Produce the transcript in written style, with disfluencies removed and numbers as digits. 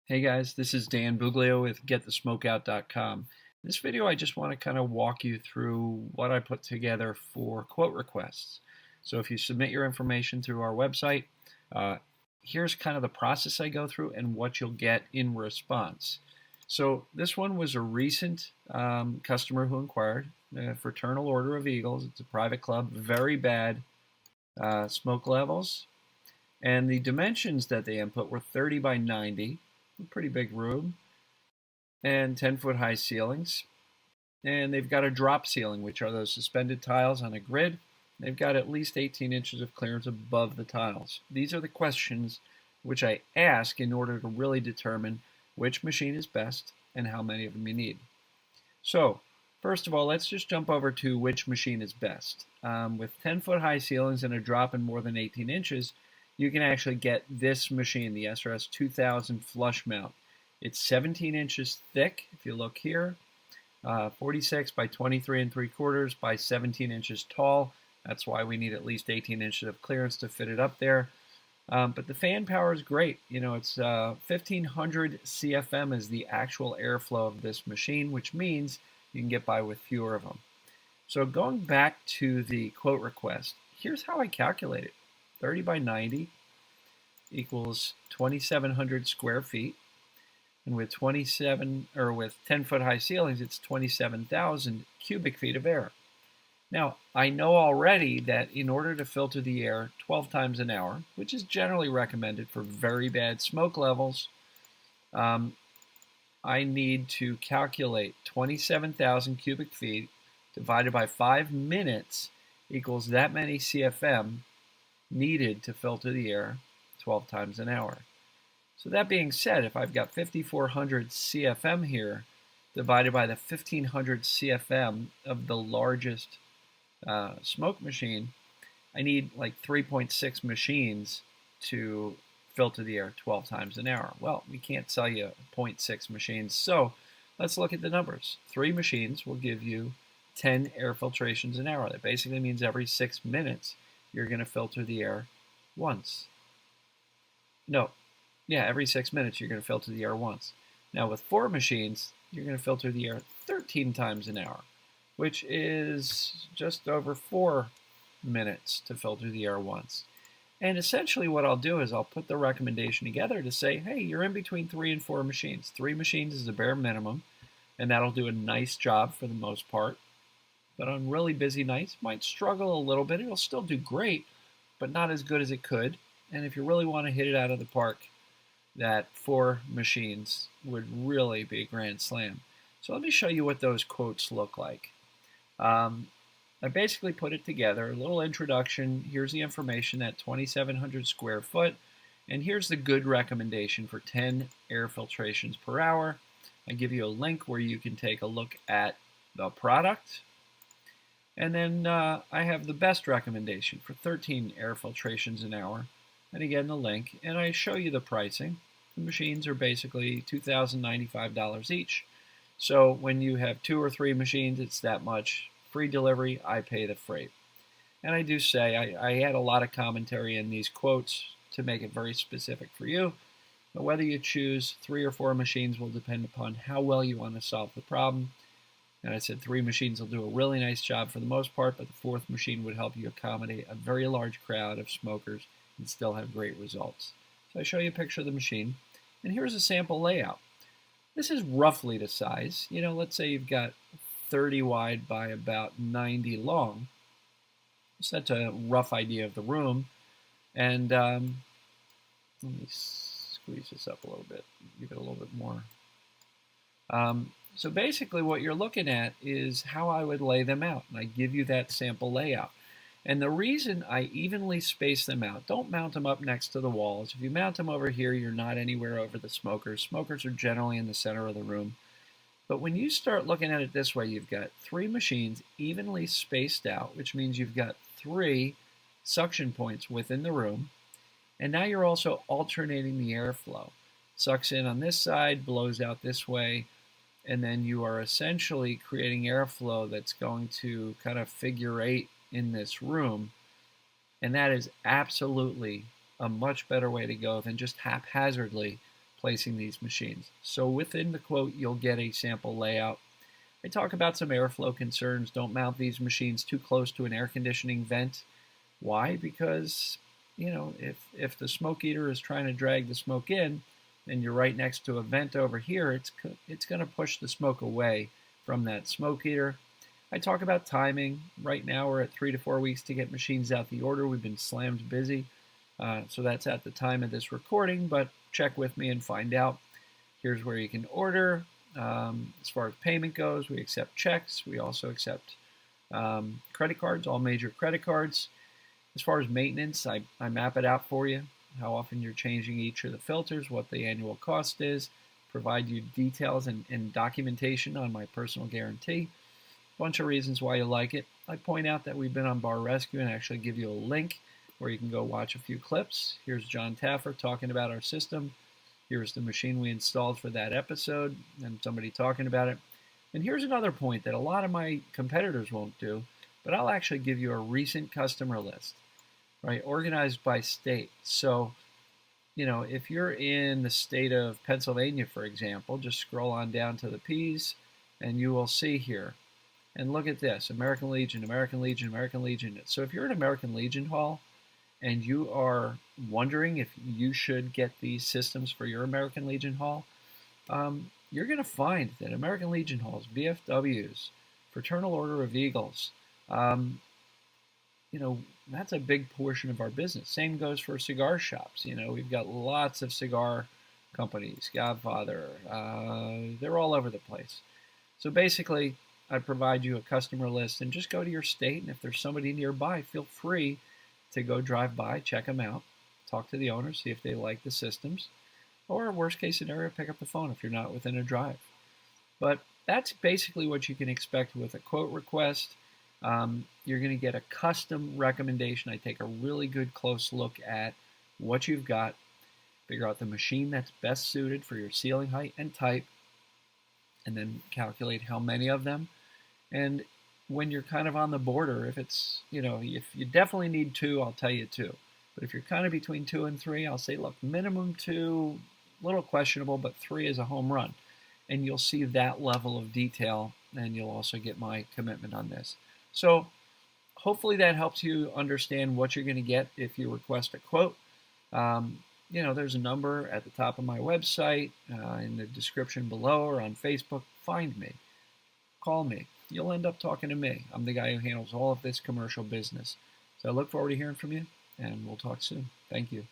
Hey guys, this is Dan Buglio with GetTheSmokeOut.com. In this video, I just want to kind of walk you through what I put together for quote requests. So if you submit your information through our website, uh, here's kind of the process I go through and what you'll get in response. So this one was a recent customer who inquired, Fraternal Order of Eagles. It's a private club, very bad smoke levels. And the dimensions that they input were 30 by 90, a pretty big room, and 10-foot high ceilings. And they've got a drop ceiling, which are those suspended tiles on a grid. They've got at least 18 inches of clearance above the tiles. These are the questions which I ask in order to really determine which machine is best and how many of them you need. So, first of all, let's just jump over to which machine is best. With 10-foot high ceilings and a drop in more than 18 inches, you can actually get this machine, the SRS 2000 flush mount. It's 17 inches thick, if you look here, 46 by 23 and 3/4 by 17 inches tall. That's why we need at least 18 inches of clearance to fit it up there. But the fan power is great. You know, it's 1500 CFM is the actual airflow of this machine, which means you can get by with fewer of them. So going back to the quote request, here's how I calculate it. 30 by 90 equals 2,700 square feet. And with 10-foot high ceilings, it's 27,000 cubic feet of air. Now, I know already that in order to filter the air 12 times an hour, which is generally recommended for very bad smoke levels, I need to calculate 27,000 cubic feet divided by 5 minutes equals that many CFM needed to filter the air 12 times an hour. So that being said, if I've got 5,400 CFM here divided by the 1,500 CFM of the largest smoke machine, I need like 3.6 machines to filter the air 12 times an hour. Well, we can't sell you 0.6 machines, so let's look at the numbers. 3 machines will give you 10 air filtrations an hour. That basically means every 6 minutes you're going to filter the air once. No, yeah, every 6 minutes you're going to filter the air once. Now with 4 machines, you're going to filter the air 13 times an hour, which is just over 4 minutes to filter the air once. And essentially what I'll do is I'll put the recommendation together to say, hey, you're in between 3 and 4 machines. 3 machines is the bare minimum, and that'll do a nice job for the most part. But on really busy nights, might struggle a little bit. It'll still do great, but not as good as it could. And if you really want to hit it out of the park, that 4 machines would really be a grand slam. So let me show you what those quotes look like. I basically put it together, a little introduction. Here's the information at 2,700 square foot. And here's the good recommendation for 10 air filtrations per hour. I give you a link where you can take a look at the product. And then I have the best recommendation for 13 air filtrations an hour. And again, the link. And I show you the pricing. The machines are basically $2,095 each. So when you have 2 or 3 machines, it's that much. Free delivery, I pay the freight. And I do say I add a lot of commentary in these quotes to make it very specific for you. But whether you choose 3 or 4 machines will depend upon how well you want to solve the problem. And I said 3 machines will do a really nice job for the most part, but the 4th machine would help you accommodate a very large crowd of smokers and still have great results. So I show you a picture of the machine, and here's a sample layout. This is roughly the size. You know, let's say you've got 30 wide by about 90 long. So that's a rough idea of the room. And let me squeeze this up a little bit, give it a little bit more. So basically what you're looking at is how I would lay them out, and I give you that sample layout. And the reason I evenly space them out, don't mount them up next to the walls. If you mount them over here, you're not anywhere over the smokers. Smokers are generally in the center of the room. But when you start looking at it this way, you've got 3 machines evenly spaced out, which means you've got 3 suction points within the room. And now you're also alternating the airflow. Sucks in on this side, blows out this way. And then you are essentially creating airflow that's going to kind of figure 8 in this room. And that is absolutely a much better way to go than just haphazardly placing these machines. So within the quote, you'll get a sample layout. I talk about some airflow concerns. Don't mount these machines too close to an air conditioning vent. Why? Because, if the smoke eater is trying to drag the smoke in, and you're right next to a vent over here, it's going to push the smoke away from that smoke eater. I talk about timing. Right now we're at 3 to 4 weeks to get machines out the order. We've been slammed busy. So that's at the time of this recording, but check with me and find out. Here's where you can order. As far as payment goes, we accept checks. We also accept credit cards, all major credit cards. As far as maintenance, I map it out for you, how often you're changing each of the filters, what the annual cost is, provide you details and documentation on my personal guarantee. Bunch of reasons why you like it. I point out that we've been on Bar Rescue and actually give you a link where you can go watch a few clips. Here's John Taffer talking about our system. Here's the machine we installed for that episode and somebody talking about it. And here's another point that a lot of my competitors won't do, but I'll actually give you a recent customer list, right, organized by state. So, if you're in the state of Pennsylvania, for example, just scroll on down to the P's and you will see here. And look at this, American Legion, American Legion, American Legion. So if you're an American Legion hall and you are wondering if you should get these systems for your American Legion hall, you're going to find that American Legion halls, VFWs, Fraternal Order of Eagles, that's a big portion of our business. Same goes for cigar shops. We've got lots of cigar companies, Godfather, they're all over the place. So basically, I provide you a customer list and just go to your state, and if there's somebody nearby, feel free to go drive by, check them out, talk to the owner, see if they like the systems, or worst case scenario, pick up the phone if you're not within a drive. But that's basically what you can expect with a quote request. You're going to get a custom recommendation. I take a really good close look at what you've got, figure out the machine that's best suited for your ceiling height and type, and then calculate how many of them. And when you're kind of on the border, if you definitely need 2, I'll tell you 2. But if you're kind of between 2 and 3, I'll say, look, minimum 2, a little questionable, but 3 is a home run. And you'll see that level of detail, and you'll also get my commitment on this. So hopefully that helps you understand what you're going to get if you request a quote. There's a number at the top of my website, in the description below, or on Facebook. Find me. Call me. You'll end up talking to me. I'm the guy who handles all of this commercial business. So I look forward to hearing from you, and we'll talk soon. Thank you.